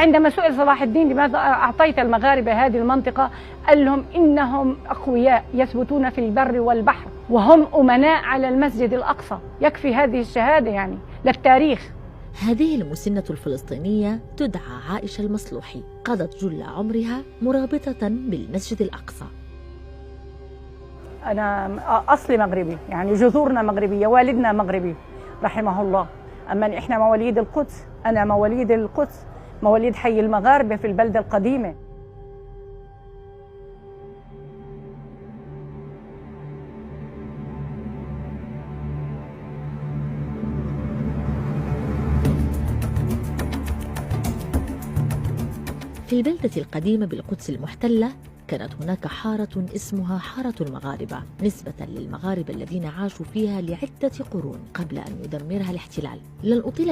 عندما سئل صلاح الدين لماذا أعطيت المغاربة هذه المنطقة، قال لهم إنهم أقوياء يثبتون في البر والبحر وهم أمناء على المسجد الأقصى. يكفي هذه الشهادة يعني للتاريخ. هذه المسنة الفلسطينية تدعى عائشة المصلوحي، قضت جل عمرها مرابطة بالمسجد الأقصى. أنا أصلي مغربي، يعني جذورنا مغربية، والدنا مغربي رحمه الله. أما إحنا مواليد القدس، أنا مواليد القدس، مواليد حي المغاربة في البلدة القديمة. في البلدة القديمة بالقدس المحتلة كانت هناك حارة اسمها حارة المغاربة، نسبة للمغاربة الذين عاشوا فيها لعدة قرون قبل أن يدمرها الاحتلال. لن أطيل